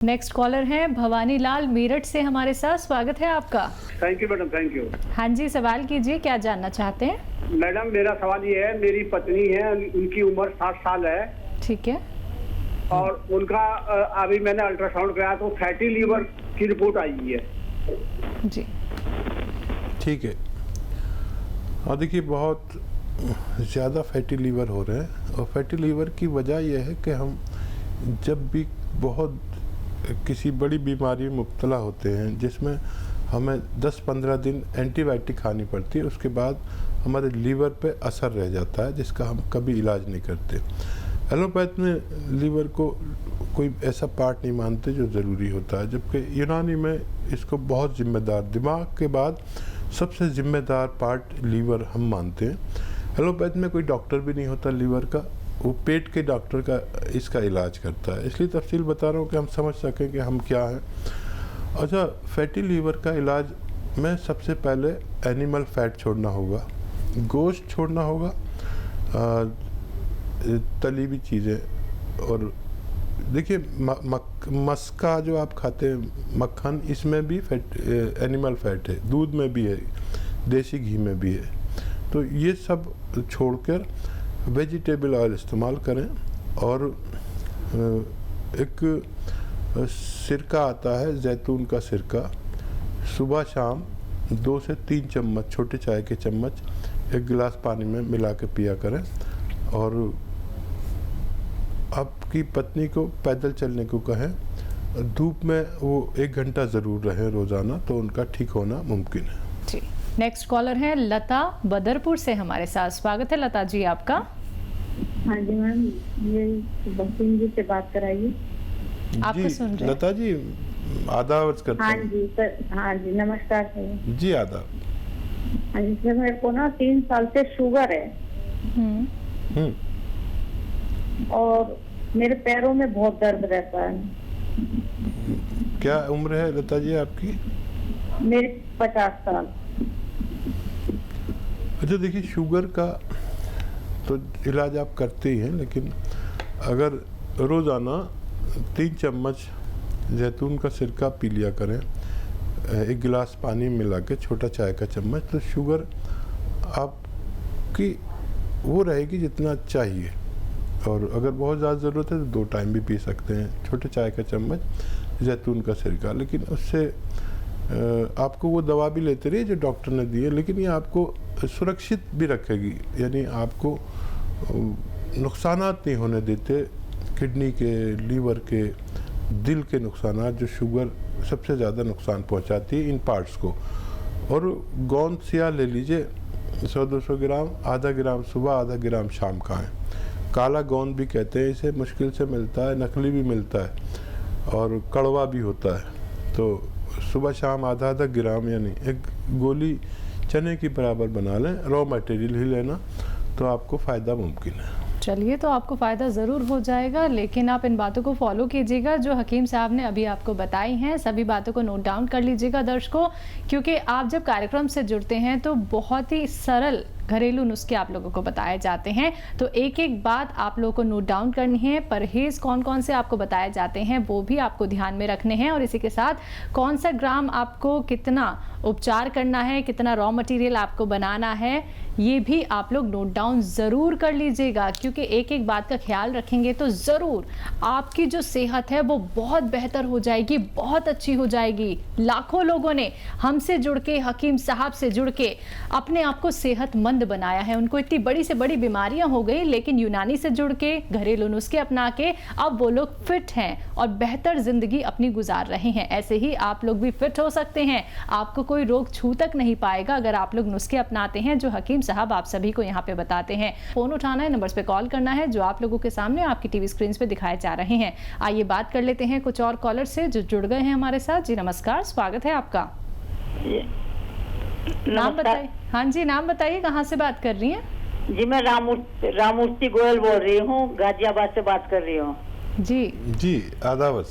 Next collar हैं भवानी लाल मेरठ से हमारे साथ। स्वागत है आपका। Thank you madam, thank you. हाँ जी, सवाल कीजिए, क्या जानना चाहते हैं? मैडम मेरा सवाल ये है, मेरी पत्नी है, उनकी उम्र 60 साल है। ठीक है। और उनका अभी मैंने अल्ट्रासाउंड कराया तो फैटी लीवर की रिपोर्ट आई है जी। ठीक है। और देखिए बहुत ज़्यादा फैटी लीवर हो रहे हैं, और फैटी लीवर की वजह यह है कि हम जब भी बहुत किसी बड़ी बीमारी में मुब्तला होते हैं जिसमें हमें 10-15 दिन एंटीबायोटिक खानी पड़ती है, उसके बाद हमारे लीवर पे असर रह जाता है जिसका हम कभी इलाज नहीं करते। एलोपैथ में लीवर को कोई ऐसा पार्ट नहीं मानते जो ज़रूरी होता है, जबकि यूनानी में इसको बहुत जिम्मेदार, दिमाग के बाद सबसे ज़िम्मेदार पार्ट लीवर हम मानते हैं। एलोपैथ में कोई डॉक्टर भी नहीं होता लीवर का, वो पेट के डॉक्टर का इसका इलाज करता है। इसलिए तफसील बता रहा हूँ कि हम समझ सकें कि हम क्या हैं। अच्छा, फैटी लीवर का इलाज में सबसे पहले एनिमल फैट छोड़ना होगा, गोश्त छोड़ना होगा, तली हुई चीज़ें। और देखिए मस्का जो आप खाते हैं मक्खन, इसमें भी फैट, एनिमल फैट है, दूध में भी है, देसी घी में भी है। तो ये सब छोड़कर वेजिटेबल ऑयल इस्तेमाल करें। और एक सिरका आता है, जैतून का सिरका, सुबह शाम 2 से 3 चम्मच, छोटे चाय के चम्मच, 1 गिलास पानी में मिला के पिया करें। और आपकी पत्नी को पैदल चलने को कहें, धूप में वो 1 घंटा ज़रूर रहें रोज़ाना, तो उनका ठीक होना मुमकिन है जी। नेक्स्ट कॉलर है लता बदरपुर से हमारे साथ। स्वागत है लता जी आपका। हाँ जी मैम, ये बसिंग जी से बात कराइए। आपको सुन रहे लता जी, आदाब करते हैं। हाँ जी सर, हाँ जी नमस्कार सर। जी आदाब। हाँ जी सर, मेरे को ना 3 साल से शुगर है और मेरे पैरों में बहुत दर्द रहता है। क्या उम्र है लता जी आपकी? मेरी 50 साल। अच्छा देखिए, शुगर का तो इलाज आप करते ही हैं, लेकिन अगर रोज़ाना 3 चम्मच जैतून का सिरका पी लिया करें, 1 गिलास पानी मिला के, छोटा चाय का चम्मच, तो शुगर आपकी वो रहेगी जितना चाहिए। और अगर बहुत ज़्यादा ज़रूरत है तो 2 टाइम भी पी सकते हैं, छोटे चाय का चम्मच जैतून का सिरका। लेकिन उससे आपको वो दवा भी लेते रहिए जो डॉक्टर ने दी है, लेकिन ये आपको सुरक्षित भी रखेगी, यानी आपको नुकसानात नहीं होने देते, किडनी के, लीवर के, दिल के नुकसानात, जो शुगर सबसे ज़्यादा नुकसान पहुंचाती है इन पार्ट्स को। और गोंद सिया ले लीजिए, 100-200 ग्राम, आधा ग्राम सुबह, आधा ग्राम शाम खाएं। काला गोंद भी कहते हैं इसे, मुश्किल से मिलता है, नकली भी मिलता है और कड़वा भी होता है। तो सुबह शाम आधा ग्राम, यानी 1 गोली चने की बराबर बना लें, रॉ मटेरियल ही लेना, तो आपको फ़ायदा मुमकिन है। चलिए, तो आपको फ़ायदा ज़रूर हो जाएगा, लेकिन आप इन बातों को फॉलो कीजिएगा जो हकीम साहब ने अभी आपको बताई हैं। सभी बातों को नोट डाउन कर लीजिएगा दर्शकों, क्योंकि आप जब कार्यक्रम से जुड़ते हैं तो बहुत ही सरल घरेलू नुस्खे आप लोगों को बताए जाते हैं। तो एक एक बात आप लोगों को नोट डाउन करनी है। परहेज कौन कौन से आपको बताए जाते हैं वो भी आपको ध्यान में रखने हैं, और इसी के साथ कौन सा ग्राम आपको कितना उपचार करना है, कितना रॉ मटेरियल आपको बनाना है, ये भी आप लोग नोट डाउन ज़रूर कर लीजिएगा। क्योंकि एक एक बात का ख्याल रखेंगे तो ज़रूर आपकी जो सेहत है वो बहुत बेहतर हो जाएगी, बहुत अच्छी हो जाएगी। लाखों लोगों ने हमसे जुड़ के, हकीम साहब से जुड़ के अपने आप को सेहतमंद बनाया है। उनको इतनी बड़ी से बड़ी बीमारियां हो गई, लेकिन यूनानी से जुड़ के, घरेलू नुस्खे अपना के अब वो लोग फिट हैं और बेहतर जिंदगी अपनी गुजार रहे हैं। ऐसे ही आप लोग भी फिट हो सकते हैं। आपको कोई रोग छू तक नहीं पाएगा अगर आप लोग नुस्खे अपनाते हैं जो हकीम साहब आप सभी को यहाँ पे बताते हैं। फोन उठाना है, नंबर्स पे कॉल करना है जो आप लोगों के सामने आपकी टीवी स्क्रीन पे दिखाए जा रहे हैं। आइए बात कर लेते हैं कुछ और कॉलर से जो जुड़ गए हैं हमारे साथ। जी नमस्कार, स्वागत है आपका। नाम बताइए। हाँ जी, नाम बताइए, कहाँ से बात कर रही हैं? जी मैं रामूर्ति गोयल बोल रही हूँ, गाजियाबाद से बात कर रही हूँ। जी आदाब।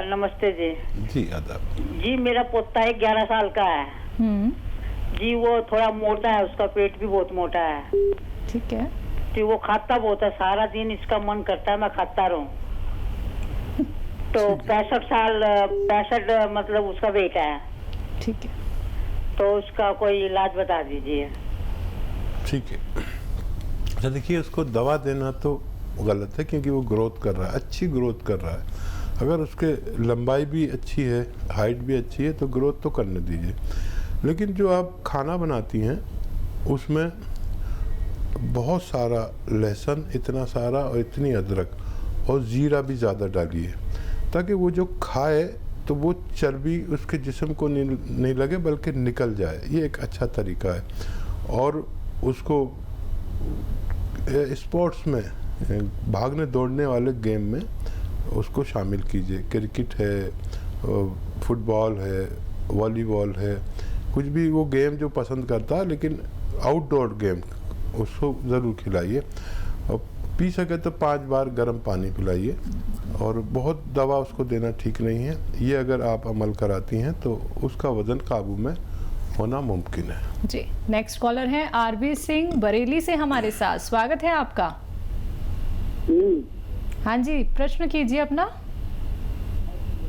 नमस्ते जी। जी आदाब। जी मेरा पोता है, 11 साल का है जी। वो थोड़ा मोटा है, उसका पेट भी बहुत मोटा है। ठीक है। तो वो खाता बहुत है, सारा दिन इसका मन करता है मैं खाता रहूं। तो 65 मतलब उसका वेट है। ठीक है, तो उसका कोई इलाज बता दीजिए। ठीक है। अच्छा देखिए, उसको दवा देना तो गलत है क्योंकि वो ग्रोथ कर रहा है, अच्छी ग्रोथ कर रहा है। अगर उसके लंबाई भी अच्छी है, हाइट भी अच्छी है, तो ग्रोथ तो करने दीजिए। लेकिन जो आप खाना बनाती हैं उसमें बहुत सारा लहसुन, इतना सारा और इतनी अदरक और ज़ीरा भी ज़्यादा डालिए, ताकि वो जो खाए तो वो चर्बी उसके जिस्म को नहीं लगे बल्कि निकल जाए। ये एक अच्छा तरीका है। और उसको स्पोर्ट्स में, भागने दौड़ने वाले गेम में उसको शामिल कीजिए। क्रिकेट है, फुटबॉल है, वॉलीबॉल है, कुछ भी वो गेम जो पसंद करता है, लेकिन आउटडोर गेम उसको ज़रूर खिलाइए। और पी सके तो 5 बार गर्म पानी पिलाइए। और बहुत दवा उसको देना ठीक नहीं है। ये अगर आप अमल कराती हैं तो उसका वज़न काबू में होना मुमकिन है। जी। नेक्स्ट कॉलर हैं आरबी सिंह बरेली से हमारे साथ। स्वागत है आपका। हाँ जी, प्रश्न कीजिए अपना।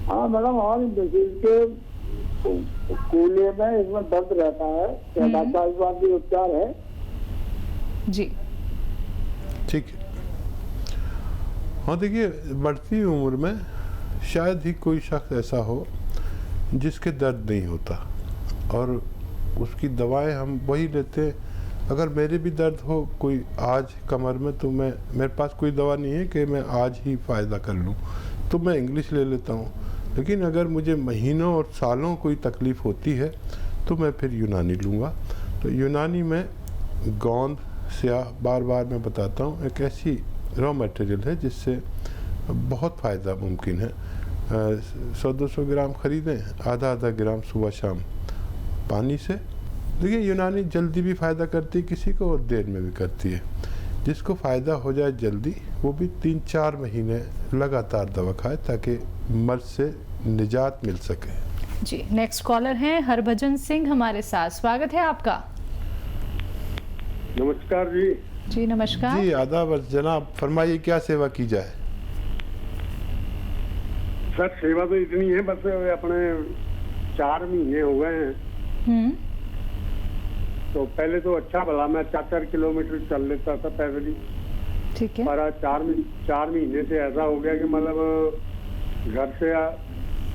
हाँ मैडम, हमारी ब्रेजिल के कूल्हे में इसमें दर्द रहता है, भी उपचार है? जी ठीक है। हाँ देखिए, बढ़ती उम्र में शायद ही कोई शख्स ऐसा हो जिसके दर्द नहीं होता, और उसकी दवाएं हम वही लेते। अगर मेरे भी दर्द हो कोई आज कमर में, तो मेरे पास कोई दवा नहीं है कि मैं आज ही फ़ायदा कर लूँ, तो मैं इंग्लिश ले लेता हूँ। लेकिन अगर मुझे महीनों और सालों कोई तकलीफ़ होती है तो मैं फिर यूनानी लूँगा। तो यूनानी में गोंद, स्याह, बार बार मैं बताता हूँ, एक ऐसी रॉ मटेरियल है जिससे बहुत फ़ायदा मुमकिन है। 100-200 ग्राम ख़रीदें, आधा ग्राम सुबह शाम पानी से। देखिए, यूनानी जल्दी भी फ़ायदा करती है किसी को और देर में भी करती है। जिसको फ़ायदा हो जाए जल्दी, वो भी 3-4 महीने लगातार दवा खाए ताकि मर्ज से निजात मिल सके। जी। नेक्स्ट कॉलर हैं हरभजन सिंह हमारे साथ। स्वागत है आपका। नमस्कार जी। जी नमस्कार। जी आदाब जनाब, फरमाइए क्या सेवा की जाए। सर सेवा तो इतनी है, बस अपने 4 महीने हो गए हैं। तो पहले तो अच्छा भला मैं 4-4 किलोमीटर चल लेता था पैदल ही। ठीक है। पर आज 4 महीने से ऐसा हो गया कि मतलब घर से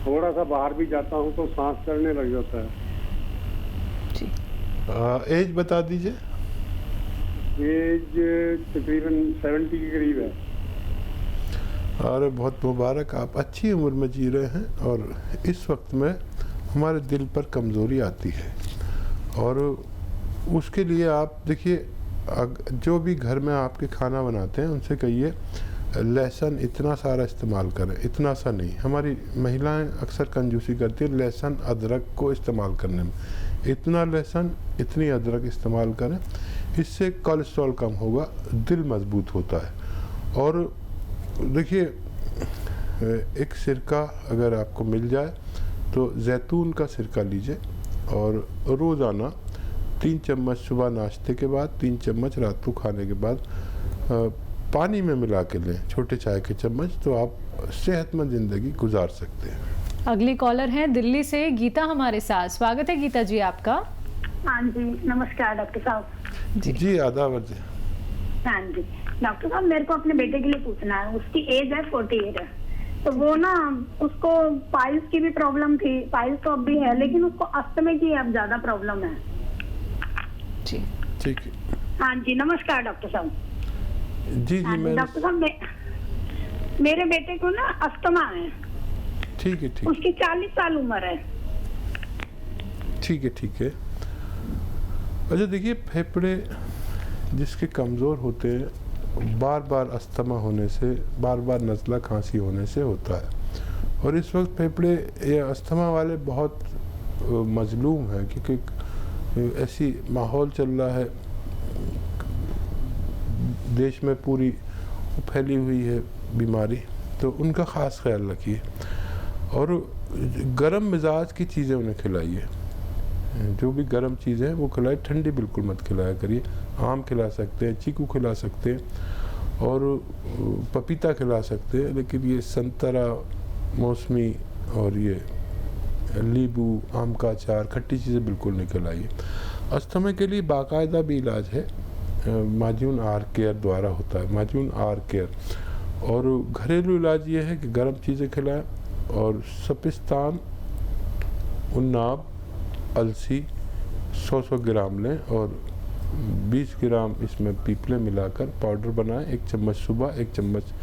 थोड़ा सा बाहर भी जाता हूँ तो सांस चढ़ने लग जाता है। जी। एज बता दीजिए। एज तकरीबन 70 के करीब है। और बहुत मुबारक, आप अच्छी उम्र में जी रहे हैं। और इस वक्त में हमारे दिल पर कमज़ोरी आती है, और उसके लिए आप देखिए, जो भी घर में आपके खाना बनाते हैं उनसे कहिए लहसुन इतना सारा इस्तेमाल करें। इतना सा नहीं, हमारी महिलाएं अक्सर कंजूसी करती हैं लहसुन अदरक को इस्तेमाल करने में। इतना लहसुन, इतनी अदरक इस्तेमाल करें, इससे कोलेस्ट्रॉल कम होगा, दिल मजबूत होता है। और देखिए, एक सिरका अगर आपको मिल जाए तो जैतून का सिरका लीजिए, और रोज़ाना 3 चम्मच सुबह नाश्ते के बाद, 3 चम्मच रात को खाने के बाद पानी में मिला के लें, छोटे चाय के चम्मच, तो आप सेहतमंद ज़िंदगी गुजार सकते हैं। अगली कॉलर हैं दिल्ली से गीता हमारे साथ। स्वागत है गीता जी आपका। हाँ जी, नमस्कार डॉक्टर साहब। जी आदाब। हाँ जी डॉक्टर साहब, मेरे को अपने बेटे के लिए पूछना है। उसकी एज है 48 है, तो वो ना, उसको पाइल्स की भी प्रॉब्लम थी, पाइल्स तो अब भी है, लेकिन उसको अस्थमा की अब ज्यादा प्रॉब्लम है। जी ठीक है। हाँ जी, नमस्कार डॉक्टर साहब। जी मैं डॉक्टर साहब, मेरे बेटे को ना अस्थमा है। ठीक है। ठीक, उसकी 40 साल उम्र है। ठीक है। ठीक है। अच्छा देखिए, फेफड़े जिसके कमज़ोर होते हैं, बार बार अस्थमा होने से, बार बार नज़ला खांसी होने से होता है। और इस वक्त फेफड़े या अस्थमा वाले बहुत मजलूम हैं, क्योंकि ऐसी माहौल चल रहा है देश में, पूरी फैली हुई है बीमारी, तो उनका ख़ास ख्याल रखिए। और गर्म मिजाज की चीज़ें उन्हें खिलाइए, जो भी गर्म चीज़ें हैं वो खिलाए, ठंडी बिल्कुल मत खिलाया करिए। आम खिला सकते हैं, चीकू खिला सकते हैं, और पपीता खिला सकते हैं, लेकिन ये संतरा मौसमी और ये नींबू, आम का अचार, खट्टी चीज़ें बिल्कुल निकल आइए। अस्थमा के लिए बाकायदा भी इलाज है, माजून आर केयर द्वारा होता है, माजून आर केयर। और घरेलू इलाज ये है कि गर्म चीज़ें खिलाएं और सपिस्तान, उन्नाब, अलसी 100-100 ग्राम लें और 20 ग्राम इसमें पीपले मिलाकर पाउडर बनाएं। 1 चम्मच सुबह, 1 चम्मच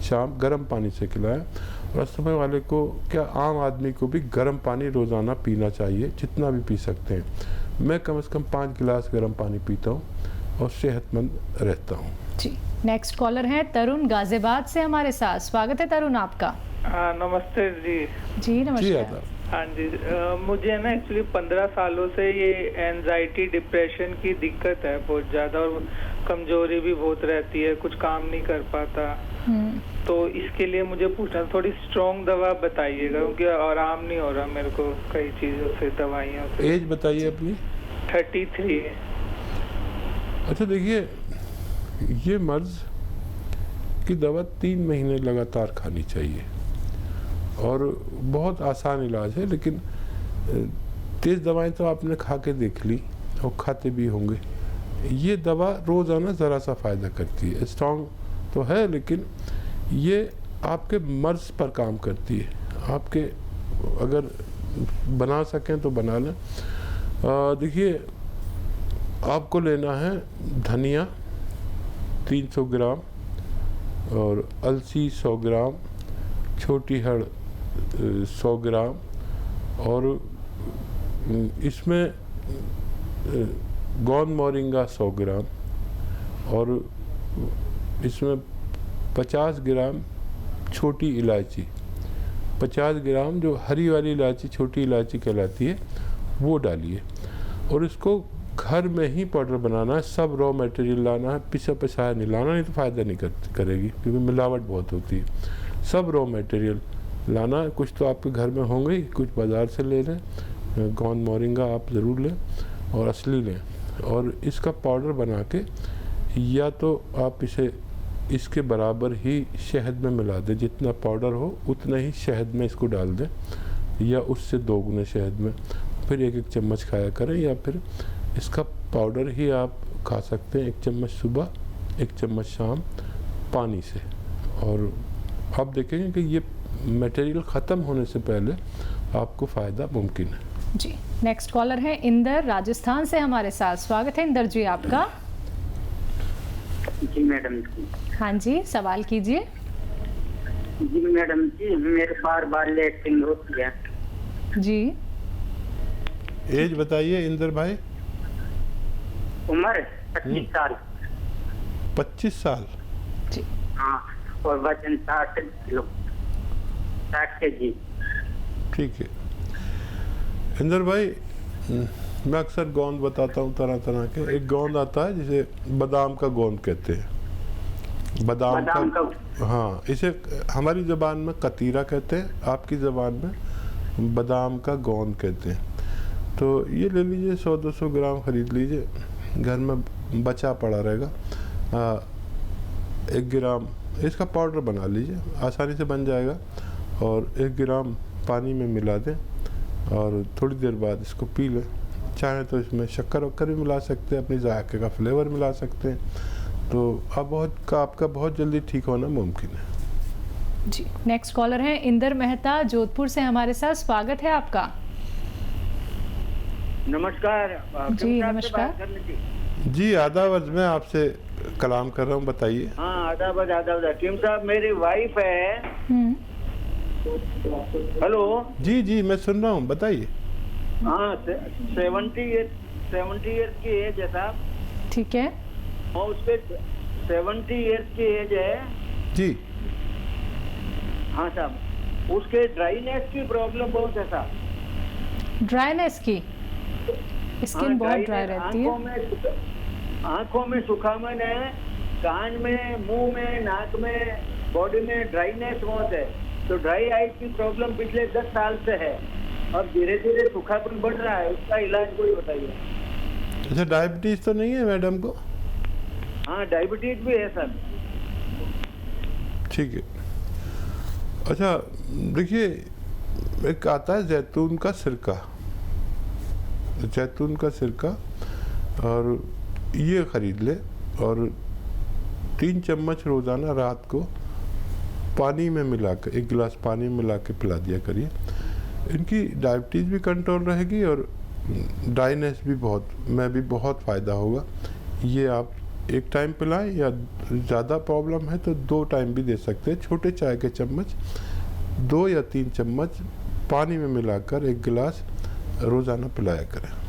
शाम, गर्म पानी से खिलाएं। और अस्थमा वाले को, क्या आम आदमी को भी गर्म पानी रोज़ाना पीना चाहिए, जितना भी पी सकते हैं। मैं कम से कम 5 गिलास गर्म पानी पीता हूँ और सेहतमंद रहता हूँ। जी, नेक्स्ट कॉलर हैं तरुण गाजियाबाद से हमारे साथ। स्वागत है तरुण आपका। नमस्ते जी। जी नमस्कार। आदाब। हाँ जी, मुझे ना एक्चुअली 15 सालों से ये एंजाइटी डिप्रेशन की दिक्कत है बहुत ज़्यादा, और कमजोरी भी बहुत रहती है, कुछ काम नहीं कर पाता। तो इसके लिए मुझे पूछना, थोड़ी स्ट्रॉन्ग दवा बताइएगा, क्योंकि आराम नहीं हो रहा मेरे को कई चीज़ों से, दवाइयों से। एज बताइए अपनी। 33। अच्छा देखिए, ये मर्ज की दवा 3 महीने लगातार खानी चाहिए और बहुत आसान इलाज है। लेकिन तेज़ दवाएं तो आपने खा के देख ली और खाते भी होंगे। ये दवा रोज़ाना ज़रा सा फ़ायदा करती है, स्ट्रॉन्ग तो है लेकिन ये आपके मर्ज पर काम करती है। आपके अगर बना सकें तो बना लें। देखिए, आपको लेना है धनिया 300 ग्राम और अलसी 100 ग्राम, छोटी हड़ 100 ग्राम, और इसमें गोंद मोरिंगा 100 ग्राम, और इसमें 50 ग्राम छोटी इलायची, 50 ग्राम जो हरी वाली इलायची, छोटी इलायची कहलाती है, वो डालिए। और इसको घर में ही पाउडर बनाना है, सब रॉ मटेरियल लाना है, पिसा पिसाया नहीं लाना, नहीं तो फ़ायदा नहीं करेगी क्योंकि मिलावट बहुत होती है। सब रॉ मटेरियल लाना है, कुछ तो आपके घर में होंगे, कुछ बाज़ार से ले लें, गोंद मोरिंगा आप ज़रूर लें और असली लें, और इसका पाउडर बना के या तो आप इसे इसके बराबर ही शहद में मिला दें, जितना पाउडर हो उतना ही शहद में इसको डाल दें, या उससे 2 गुने शहद में, फिर 1-1 चम्मच खाया करें, या फिर इसका पाउडर ही आप खा सकते हैं 1 चम्मच सुबह, 1 चम्मच शाम पानी से। और आप देखेंगे कि ये मटेरियल ख़त्म होने से पहले आपको फ़ायदा मुमकिन है। जी, नेक्स्ट कॉलर है इंदर राजस्थान से हमारे साथ। स्वागत है इंदर जी आपका। जी मैडम जी। हाँ जी, सवाल कीजिए। जी मैडम जी, मेरे बार लेटरिंग होती है। जी, एज बताइए इंदर भाई। उम्र 25 साल। 25 साल। जी, हाँ, और वजन 60 किलो, 60 केजी। ठीक है इंदर भाई, मैं अक्सर गोंद बताता हूँ तरह तरह के। एक गोंद आता है जिसे बादाम का गोंद कहते हैं, बादाम का। हाँ, इसे हमारी ज़बान में कतीरा कहते हैं, आपकी ज़बान में बादाम का गोंद कहते हैं। तो ये ले लीजिए, 100-200 ग्राम ख़रीद लीजिए, घर में बचा पड़ा रहेगा। 1 ग्राम इसका पाउडर बना लीजिए, आसानी से बन जाएगा, और 1 ग्राम पानी में मिला दें और थोड़ी देर बाद इसको पी लें। चाहें तो इसमें शक्कर वक्कर भी मिला सकते हैं, अपनी जायके का फ्लेवर मिला सकते हैं। तो आपका बहुत जल्दी ठीक होना मुमकिन है। जी, नेक्स्ट कॉलर हैं इंदर मेहता जोधपुर से हमारे साथ। स्वागत है आपका। नमस्कार जी नमस्कार। जी आदाब, मैं आपसे कलाम कर रहा हूँ, बताइए। हाँ आदाब। टीम साहब, मेरी वाइफ है। हेलो। जी मैं सुन रहा हूँ, बताइए। हाँ, 70 ईयर्स की एज है साहब। ठीक है। और उसके 70 ईयर्स की एज है जी। हाँ साहब, उसके ड्राईनेस की प्रॉब्लम बहुत है साहब। ड्राईनेस की, स्किन बहुत ड्राई रहती है, आंखों में सुखापन है, कान में, मुंह में, नाक में, बॉडी में ड्राईनेस बहुत है। तो ड्राई आइज की प्रॉब्लम पिछले 10 साल से है। अब धीरे धीरे सूखापन बढ़ रहा है, उसका इलाज कोई बताइए। अच्छा, डायबिटीज तो नहीं है मैडम को? हाँ, डायबिटीज भी है सर। ठीक है। अच्छा देखिए, एक आता है जैतून का सिरका, जैतून का सिरका, और ये ख़रीद ले और 3 चम्मच रोज़ाना रात को पानी में मिलाकर, 1 गिलास पानी में मिला के पिला दिया करिए। इनकी डायबिटीज़ भी कंट्रोल रहेगी और ड्राइनेस भी बहुत फ़ायदा होगा। ये आप एक टाइम पिलाएं या ज़्यादा प्रॉब्लम है तो 2 टाइम भी दे सकते हैं। छोटे चाय के चम्मच 2 या 3 चम्मच पानी में मिलाकर 1 गिलास रोज़ाना पिलाया करें।